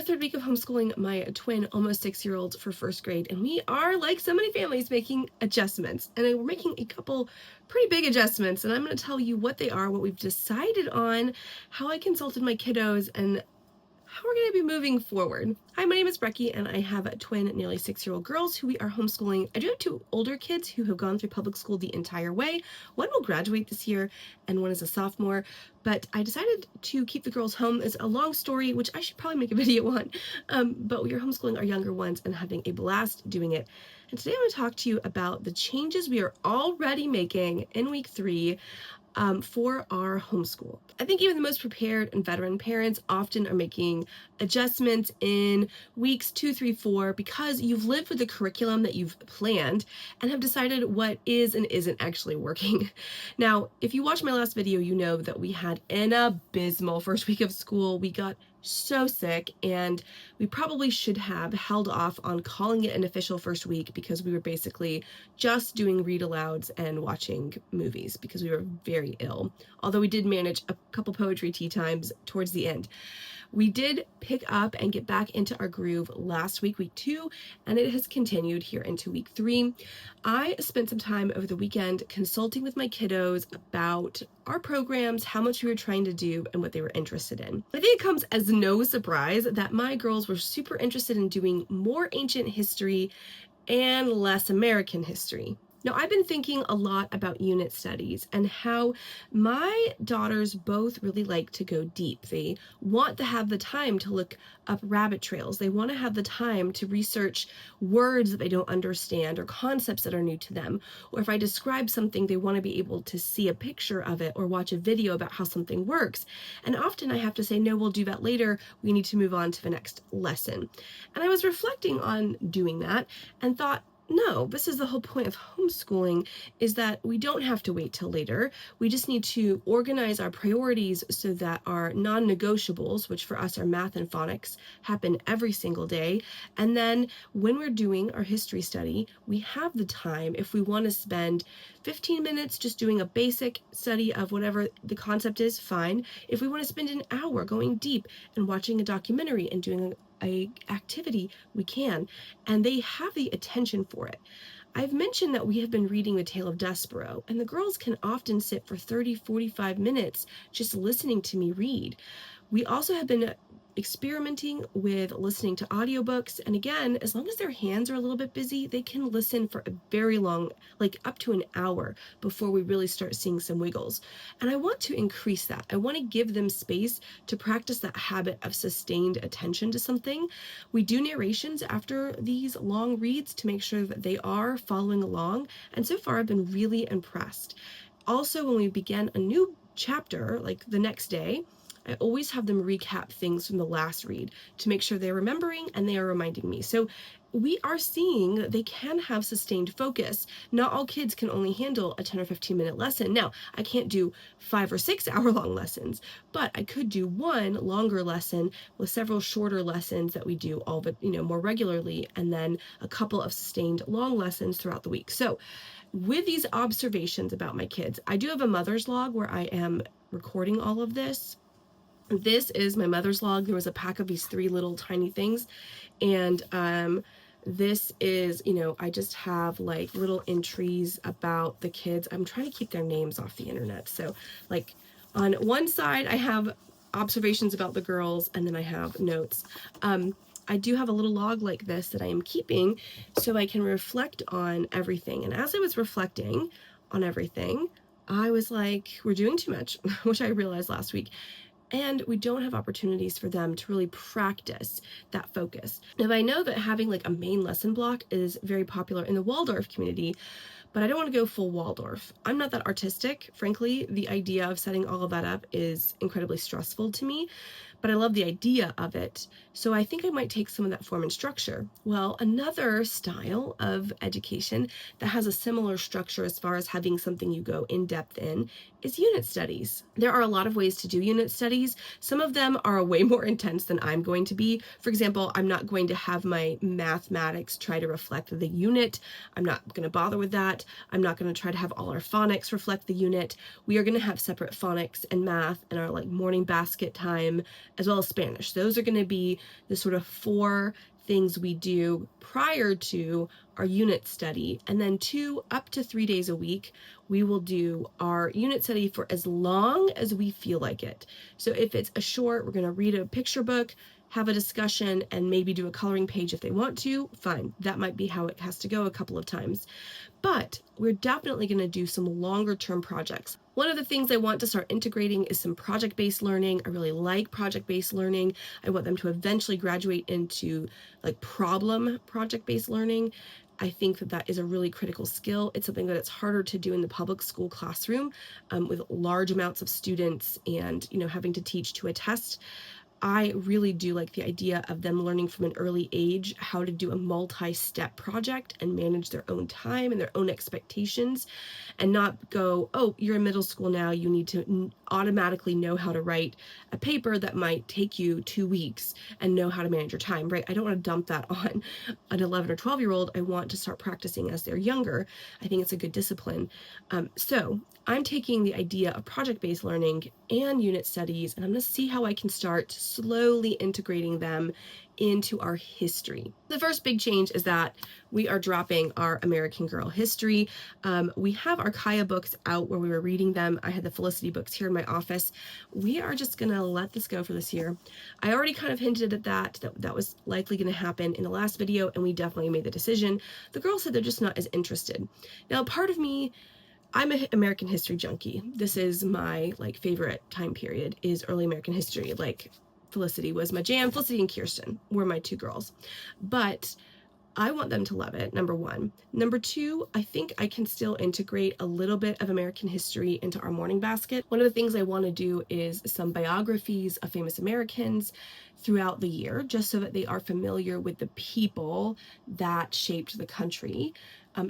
third week of homeschooling my twin, almost 6-year-old for first grade, and we are, like so many families, making adjustments. And we're making a couple pretty big adjustments, and I'm going to tell you what they are, what we've decided on, how I consulted my kiddos, and how we're going to be moving forward. Hi, my name is Brecky, and I have twin, nearly 6-year-old girls who we are homeschooling. I do have two older kids who have gone through public school the entire way. One will graduate this year, and one is a sophomore. But I decided to keep the girls home. It's a long story, which I should probably make a video on. But we are homeschooling our younger ones and having a blast doing it. And today I'm going to talk to you about the changes we are already making in week 3 for our homeschool. I think even the most prepared and veteran parents often are making adjustments in weeks 2, 3, 4 because you've lived with the curriculum that you've planned and have decided what is and isn't actually working. Now, if you watched my last video, you know that we had an abysmal first week of school. We got so sick, and we probably should have held off on calling it an official first week because we were basically just doing read alouds and watching movies because we were very ill, although we did manage a couple poetry tea times towards the end. We did pick up and get back into our groove last week, week 2, and it has continued here into week 3. I spent some time over the weekend consulting with my kiddos about our programs, how much we were trying to do, and what they were interested in. I think it comes as no surprise that my girls were super interested in doing more ancient history and less American history. Now, I've been thinking a lot about unit studies and how my daughters both really like to go deep. They want to have the time to look up rabbit trails. They want to have the time to research words that they don't understand or concepts that are new to them. Or if I describe something, they want to be able to see a picture of it or watch a video about how something works. And often I have to say, no, we'll do that later. We need to move on to the next lesson. And I was reflecting on doing that and thought, no, this is the whole point of homeschooling, is that we don't have to wait till later. We just need to organize our priorities so that our non-negotiables, which for us are math and phonics, happen every single day. And then when we're doing our history study, we have the time, if we want to spend 15 minutes just doing a basic study of whatever the concept is, fine. If we want to spend an hour going deep and watching a documentary and doing a activity, we can, and they have the attention for it. I've mentioned that we have been reading The Tale of Despero, and the girls can often sit for 30-45 minutes just listening to me read. We also have been experimenting with listening to audiobooks, and again, as long as their hands are a little bit busy, they can listen for a very long, like up to an hour before we really start seeing some wiggles. And I want to increase that. I want to give them space to practice that habit of sustained attention to something. We do narrations after these long reads to make sure that they are following along, and so far I've been really impressed. Also, when we begin a new chapter, like the next day, I always have them recap things from the last read to make sure they're remembering and they are reminding me. So we are seeing that they can have sustained focus. Not all kids can only handle a 10 or 15 minute lesson. Now, I can't do 5 or 6 hour long lessons, but I could do one longer lesson with several shorter lessons that we do all but, more regularly, and then a couple of sustained long lessons throughout the week. So with these observations about my kids, I do have a mother's log where I am recording all of this. This is my mother's log. There was a pack of these 3 little tiny things, and this is, I just have like little entries about the kids. I'm trying to keep their names off the internet. So like on one side I have observations about the girls, and then I have notes. I do have a little log like this that I am keeping so I can reflect on everything. And as I was reflecting on everything, I was like, we're doing too much, which I realized last week. And we don't have opportunities for them to really practice that focus. Now, I know that having like a main lesson block is very popular in the Waldorf community, but I don't want to go full Waldorf. I'm not that artistic. Frankly, the idea of setting all of that up is incredibly stressful to me, but I love the idea of it. So I think I might take some of that form and structure. Well, another style of education that has a similar structure as far as having something you go in depth in is unit studies. There are a lot of ways to do unit studies. Some of them are way more intense than I'm going to be. For example, I'm not going to have my mathematics try to reflect the unit. I'm not going to bother with that. I'm not going to try to have all our phonics reflect the unit. We are going to have separate phonics and math and our like morning basket time as well as Spanish. Those are going to be the sort of 4 things we do prior to our unit study. And then 2 up to 3 days a week, we will do our unit study for as long as we feel like it. So if it's a short, we're going to read a picture book, have a discussion, and maybe do a coloring page if they want to, fine. That might be how it has to go a couple of times. But we're definitely going to do some longer term projects. One of the things I want to start integrating is some project-based learning. I really like project-based learning. I want them to eventually graduate into like problem project-based learning. I think that that is a really critical skill. It's something that it's harder to do in the public school classroom with large amounts of students and, having to teach to a test. I really do like the idea of them learning from an early age how to do a multi-step project and manage their own time and their own expectations, and not go, oh, you're in middle school now, you need to automatically know how to write a paper that might take you 2 weeks and know how to manage your time, right? I don't want to dump that on an 11 or 12-year-old. I want to start practicing as they're younger. I think it's a good discipline. So I'm taking the idea of project-based learning and unit studies, and I'm going to see how I can start slowly integrating them into our history. The first big change is that we are dropping our American Girl history. We have our Kaya books out where we were reading them. I had the Felicity books here in my office. We are just going to let this go for this year. I already kind of hinted at that was likely going to happen in the last video, and we definitely made the decision. The girls said they're just not as interested. Now, part of me, I'm an American history junkie. This is my favorite time period, is early American history. Felicity was my jam. Felicity and Kirsten were my 2 girls. But I want them to love it, number 1. Number 2, I think I can still integrate a little bit of American history into our morning basket. One of the things I want to do is some biographies of famous Americans throughout the year, just so that they are familiar with the people that shaped the country.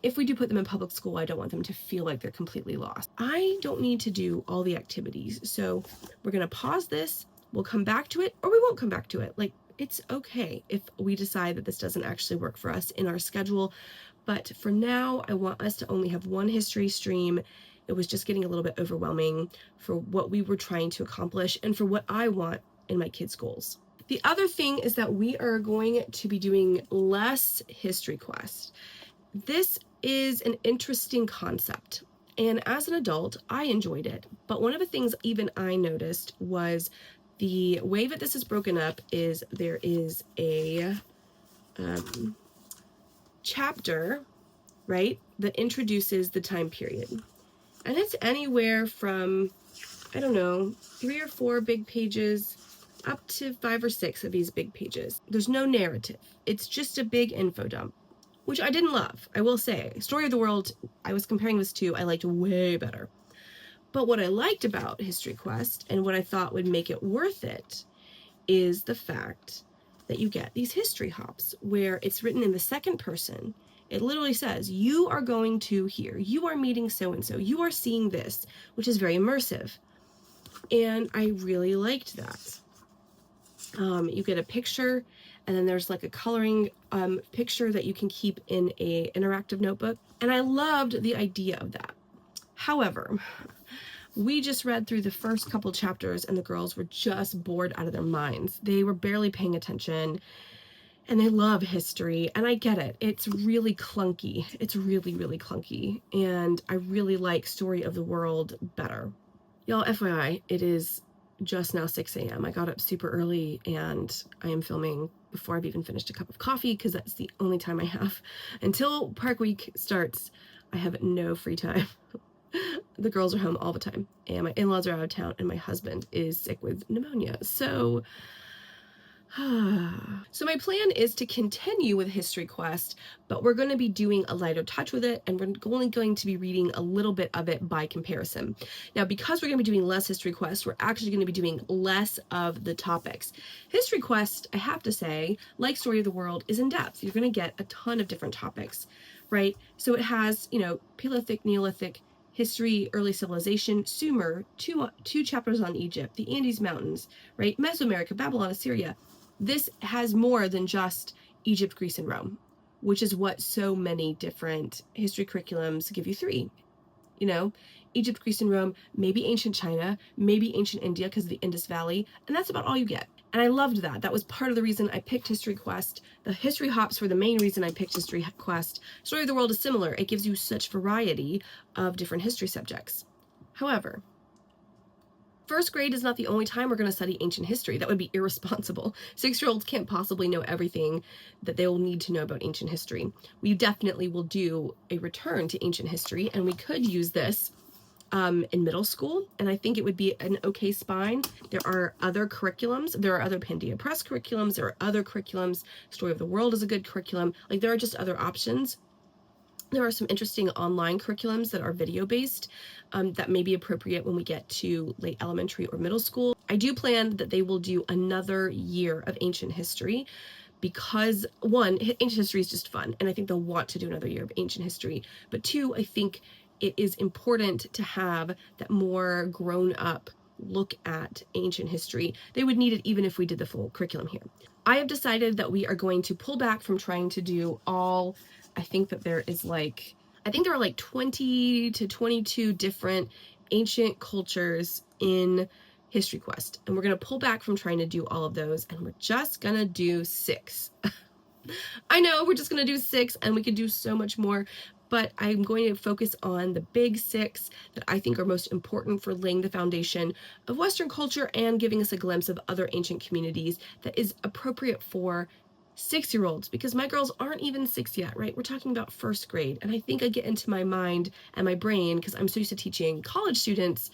If we do put them in public school, I don't want them to feel like they're completely lost. I don't need to do all the activities, so we're going to pause this. We'll come back to it, or we won't come back to it. It's okay if we decide that this doesn't actually work for us in our schedule. But for now, I want us to only have 1 history stream. It was just getting a little bit overwhelming for what we were trying to accomplish and for what I want in my kids' goals. The other thing is that we are going to be doing less history quests. This is an interesting concept, and as an adult, I enjoyed it. But one of the things even I noticed was the way that this is broken up is there is a chapter, right, that introduces the time period. And it's anywhere from, I don't know, 3 or 4 big pages up to 5 or 6 of these big pages. There's no narrative. It's just a big info dump, which I didn't love, I will say. Story of the World, I was comparing this to, I liked way better. But what I liked about History Quest, and what I thought would make it worth it, is the fact that you get these history hops where it's written in the second person. It literally says, you are going to here, you are meeting so-and-so, you are seeing this, which is very immersive. And I really liked that. You get a picture, and then there's like a coloring picture that you can keep in a interactive notebook. And I loved the idea of that. However, we just read through the first couple chapters and the girls were just bored out of their minds. They were barely paying attention, and they love history, and I get it. It's really clunky. It's really, really clunky, and I really like Story of the World better. Y'all, FYI, it is just now 6 a.m. I got up super early, and I am filming before I've even finished a cup of coffee, because that's the only time I have. Until Park Week starts, I have no free time. The girls are home all the time, and my in-laws are out of town, and my husband is sick with pneumonia. So my plan is to continue with History Quest, but we're going to be doing a lighter touch with it, and we're only going to be reading a little bit of it by comparison. Now, because we're going to be doing less History Quest, we're actually going to be doing less of the topics. History Quest, I have to say, like Story of the World, is in depth. You're going to get a ton of different topics, right? So it has, Paleolithic, Neolithic, history, early civilization, Sumer, two chapters on Egypt, the Andes Mountains, right? Mesoamerica, Babylon, Assyria. This has more than just Egypt, Greece, and Rome, which is what so many different history curriculums give you 3. Egypt, Greece, and Rome, maybe ancient China, maybe ancient India because of the Indus Valley, and that's about all you get. And I loved that. That was part of the reason I picked History Quest. The history hops were the main reason I picked History Quest. Story of the World is similar. It gives you such variety of different history subjects. However, first grade is not the only time we're going to study ancient history. That would be irresponsible. 6-year-olds can't possibly know everything that they will need to know about ancient history. We definitely will do a return to ancient history, and we could use this in middle school, and I think it would be an okay spine. There are other curriculums. There are other Pandia Press curriculums. There are other curriculums. Story of the World is a good curriculum. Like, there are just other options. There are some interesting online curriculums that are video-based that may be appropriate when we get to late elementary or middle school. I do plan that they will do another year of ancient history because, one, ancient history is just fun, and I think they'll want to do another year of ancient history. But two, I think it is important to have that more grown-up look at ancient history. They would need it even if we did the full curriculum here. I have decided that we are going to pull back from trying to do all, I think that there is like, I think there are like 20 to 22 different ancient cultures in History Quest. And we're going to pull back from trying to do all of those, and we're just going to do 6. I know we're just going to do 6, and we could do so much more, but I'm going to focus on the big 6 that I think are most important for laying the foundation of Western culture and giving us a glimpse of other ancient communities that is appropriate for 6-year-olds, because my girls aren't even 6 yet, right? We're talking about first grade, and I think I get into my mind and my brain, because I'm so used to teaching college students,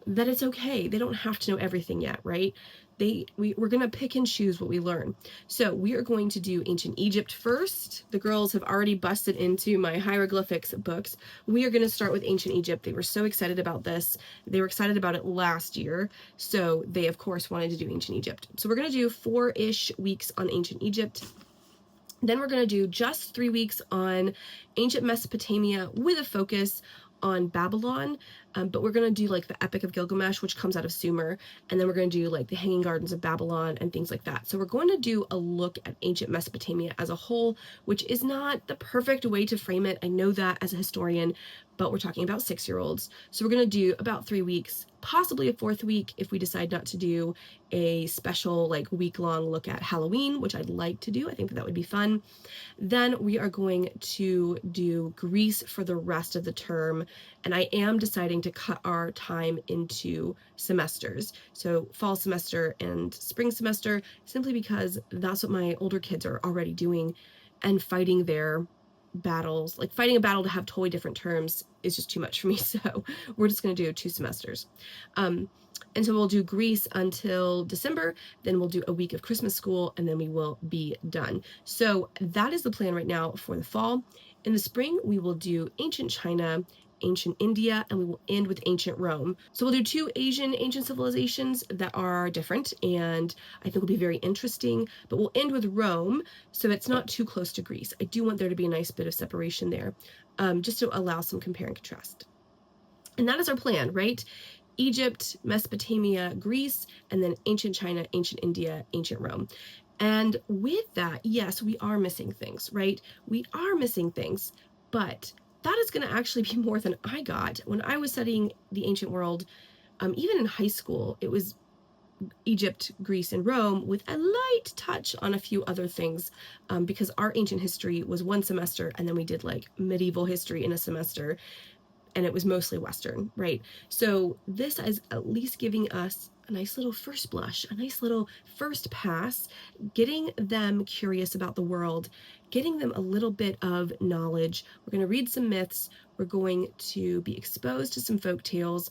that it's okay. They don't have to know everything yet, right? We're going to pick and choose what we learn. So we are going to do ancient Egypt first. The girls have already busted into my hieroglyphics books. We are going to start with ancient Egypt. They were so excited about this. They were excited about it last year. So they, of course, wanted to do ancient Egypt. So we're going to do 4-ish weeks on ancient Egypt. Then we're going to do just 3 weeks on ancient Mesopotamia with a focus on Babylon, but we're going to do like the Epic of Gilgamesh, which comes out of Sumer, and then we're going to do like the Hanging Gardens of Babylon and things like that. So we're going to do a look at ancient Mesopotamia as a whole, which is not the perfect way to frame it. I know that as a historian, but we're talking about 6-year-olds. So we're going to do about 3 weeks, possibly a 4th week if we decide not to do a special like week-long look at Halloween, which I'd like to do. I think that would be fun. Then we are going to do Greece for the rest of the term, and I am deciding to cut our time into semesters. So fall semester and spring semester, simply because that's what my older kids are already doing, and fighting their battles, like fighting a battle to have totally different terms, is just too much for me. So we're just going to do 2 semesters. And so we'll do Greece until December, then we'll do a week of Christmas school, and then we will be done. So that is the plan right now for the fall. In the spring, we will do ancient China, ancient India, and we will end with ancient Rome. So we'll do 2 Asian ancient civilizations that are different, and I think will be very interesting, but we'll end with Rome, so it's not too close to Greece. I do want there to be a nice bit of separation there, just to allow some compare and contrast. And that is our plan, right? Egypt, Mesopotamia, Greece, and then ancient China, ancient India, ancient Rome. And with that, yes, we are missing things, right? We are missing things, but that is going to actually be more than I got when I was studying the ancient world. Even in high school, it was Egypt, Greece, and Rome with a light touch on a few other things, because our ancient history was 1 semester, and then we did like medieval history in a semester, and it was mostly Western, right? So this is at least giving us a nice little first blush, a nice little first pass, getting them curious about the world, getting them a little bit of knowledge. We're going to read some myths. We're going to be exposed to some folk tales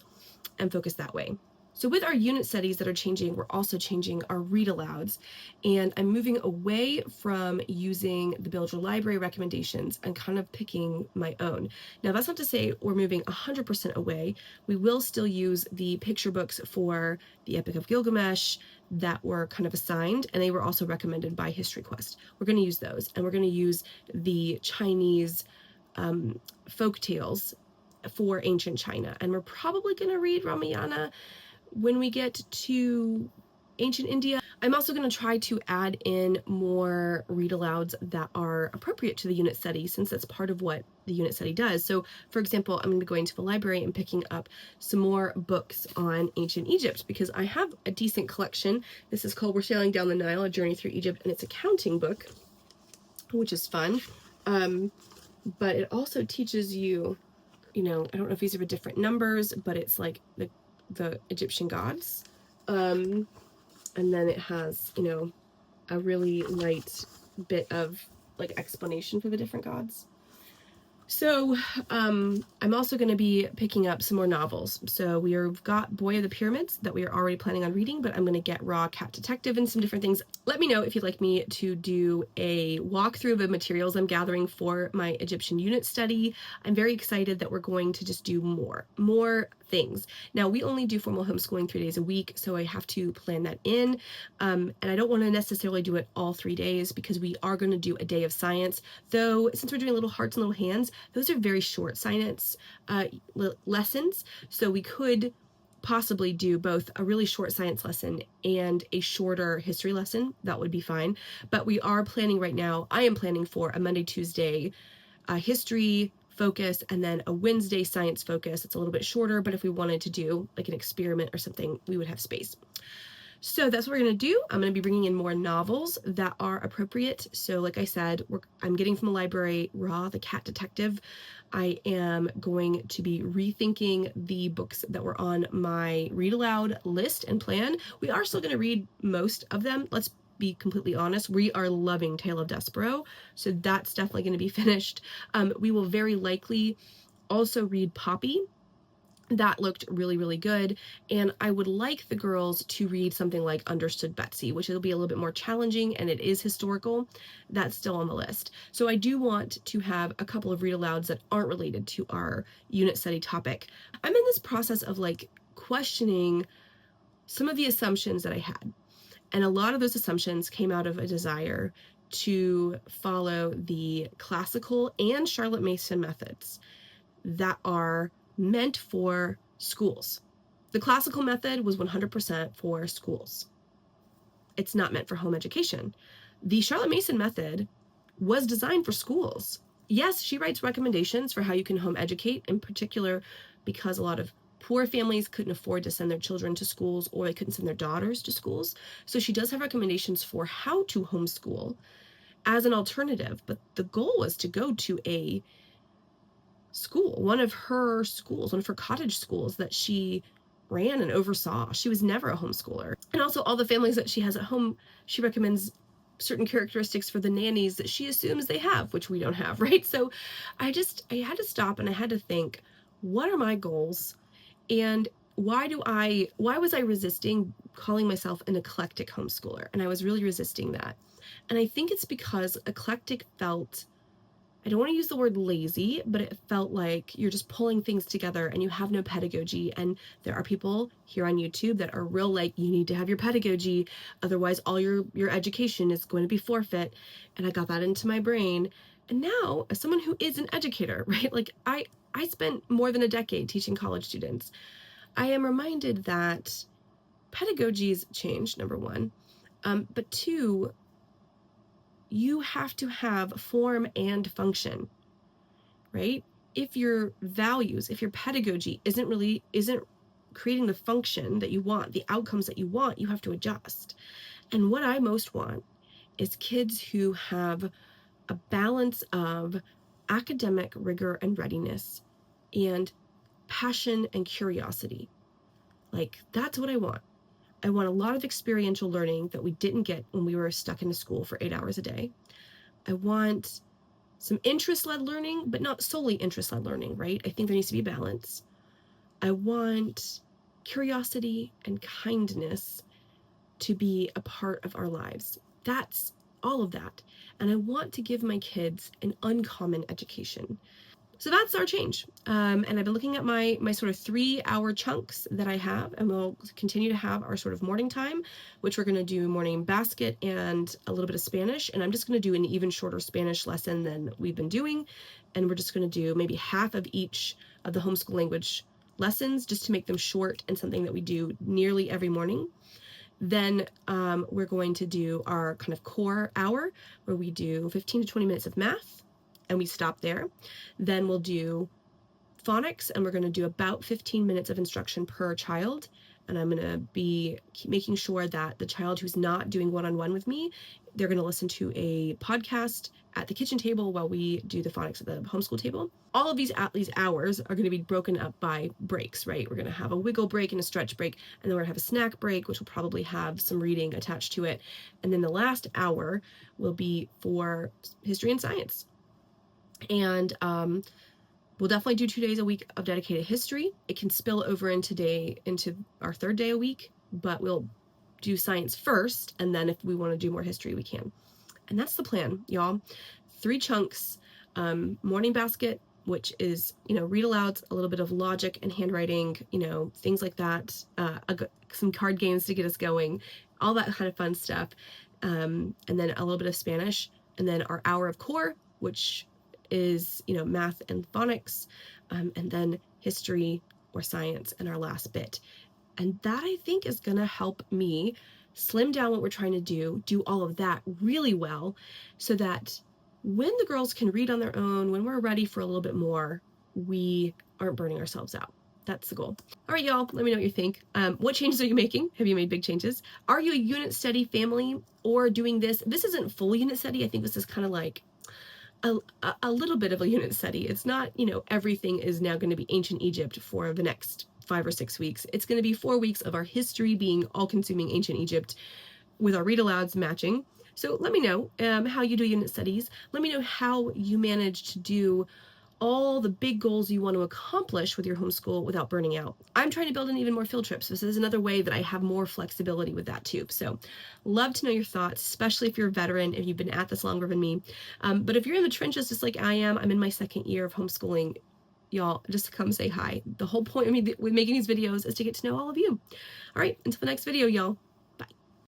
and focus that way. So with our unit studies that are changing, we're also changing our read alouds, and I'm moving away from using the Build Your Library recommendations and kind of picking my own. Now, that's not to say we're moving 100% away. We will still use the picture books for the Epic of Gilgamesh that were kind of assigned, and they were also recommended by History Quest. We're going to use those, and we're going to use the Chinese folk tales for ancient China, and we're probably going to read Ramayana when we get to ancient India. I'm also going to try to add in more read alouds that are appropriate to the unit study, since that's part of what the unit study does. So for example, I'm going to be going to the library and picking up some more books on ancient Egypt, because I have a decent collection. This is called We're Sailing Down the Nile, A Journey Through Egypt, and it's a counting book, which is fun. But it also teaches you, I don't know if these are different numbers, but it's like the Egyptian gods. And then it has, a really light bit of like explanation for the different gods. So I'm also going to be picking up some more novels. So we've got Boy of the Pyramids that we are already planning on reading, but I'm going to get Raw Cat Detective and some different things. Let me know if you'd like me to do a walkthrough of the materials I'm gathering for my Egyptian unit study. I'm very excited that we're going to just do more things. Now, we only do formal homeschooling 3 days a week, so I have to plan that in. And I don't want to necessarily do it all 3 days, because we are going to do a day of science. Though, since we're doing little hearts and little hands, those are very short science lessons. So we could possibly do both a really short science lesson and a shorter history lesson. That would be fine. But we are planning right now, I am planning for a Monday, Tuesday history focus, and then a Wednesday science focus. It's a little bit shorter, but if we wanted to do like an experiment or something, we would have space. So that's what we're going to do. I'm going to be bringing in more novels that are appropriate. So like I said, I'm getting from the library Raw, the Cat Detective. I am going to be rethinking the books that were on my read aloud list and plan. We are still going to read most of them. Let's be completely honest, we are loving Tale of Despero, so that's definitely going to be finished. We will very likely also read Poppy. That looked really, really good. And I would like the girls to read something like Understood Betsy, which will be a little bit more challenging, and it is historical. That's still on the list. So I do want to have a couple of read alouds that aren't related to our unit study topic. I'm in this process of like questioning some of the assumptions that I had. And a lot of those assumptions came out of a desire to follow the classical and Charlotte Mason methods that are meant for schools. The classical method was 100% for schools. It's not meant for home education. The Charlotte Mason method was designed for schools. Yes, she writes recommendations for how you can home educate, in particular because a lot of poor families couldn't afford to send their children to schools, or they couldn't send their daughters to schools. So she does have recommendations for how to homeschool as an alternative, but the goal was to go to a school, one of her cottage schools that she ran and oversaw. She was never a homeschooler. And also all the families that she has at home, she recommends certain characteristics for the nannies that she assumes they have, which we don't have, right? So I had to stop and I had to think, what are my goals? And why was I resisting calling myself an eclectic homeschooler? And I was really resisting that. And I think it's because eclectic felt, I don't want to use the word lazy, but it felt like you're just pulling things together and you have no pedagogy. And there are people here on YouTube that are real like, you need to have your pedagogy, otherwise all your education is going to be forfeit. And I got that into my brain. And now, as someone who is an educator, right? Like I spent more than a decade teaching college students. I am reminded that pedagogies change, number one. But two, you have to have form and function, right? If your values, if your pedagogy isn't creating the function that you want, the outcomes that you want, you have to adjust. And what I most want is kids who have a balance of academic rigor and readiness and passion and curiosity. Like, that's what I want. I want a lot of experiential learning that we didn't get when we were stuck in a school for 8 hours a day. I want some interest-led learning, but not solely interest-led learning, right? I think there needs to be balance. I want curiosity and kindness to be a part of our lives. That's all of that. And I want to give my kids an uncommon education. So that's our change. And I've been looking at my sort of 3-hour chunks that I have, and we'll continue to have our sort of morning time, which we're going to do morning basket and a little bit of Spanish. And I'm just going to do an even shorter Spanish lesson than we've been doing. And we're just going to do maybe half of each of the homeschool language lessons just to make them short and something that we do nearly every morning. Then we're going to do our kind of core hour where we do 15 to 20 minutes of math and we stop there. Then we'll do phonics and we're going to do about 15 minutes of instruction per child. And I'm going to be making sure that the child who's not doing one-on-one with me, they're going to listen to a podcast at the kitchen table while we do the phonics at the homeschool table. All of these hours are going to be broken up by breaks, right? We're going to have a wiggle break and a stretch break, and then we're going to have a snack break, which will probably have some reading attached to it. And then the last hour will be for history and science. And we'll definitely do 2 days a week of dedicated history. It can spill over into our third day a week, but we'll do science first, and then if we want to do more history, we can. And that's the plan, y'all. 3 chunks, morning basket, which is, read alouds, a little bit of logic and handwriting, things like that, some card games to get us going, all that kind of fun stuff, and then a little bit of Spanish, and then our hour of core, which is, math and phonics, and then history or science in our last bit. And that, I think, is going to help me slim down what we're trying to do all of that really well, so that when the girls can read on their own, when we're ready for a little bit more, we aren't burning ourselves out. That's the goal. All right, y'all, let me know what you think. What changes are you making? Have you made big changes? Are you a unit study family or doing this? This isn't full unit study. I think this is kind of like a little bit of a unit study. It's not, everything is now going to be ancient Egypt for the next 5 or 6 weeks. It's going to be 4 weeks of our history being all-consuming ancient Egypt with our read-alouds matching. So let me know how you do unit studies. Let me know how you manage to do all the big goals you want to accomplish with your homeschool without burning out. I'm trying to build in even more field trips. This is another way that I have more flexibility with that too. So love to know your thoughts, especially if you're a veteran, if you've been at this longer than me. But if you're in the trenches just like I am, I'm in my 2nd year of homeschooling, y'all, just come say hi. The whole point of me with making these videos is to get to know all of you. All right, until the next video, y'all.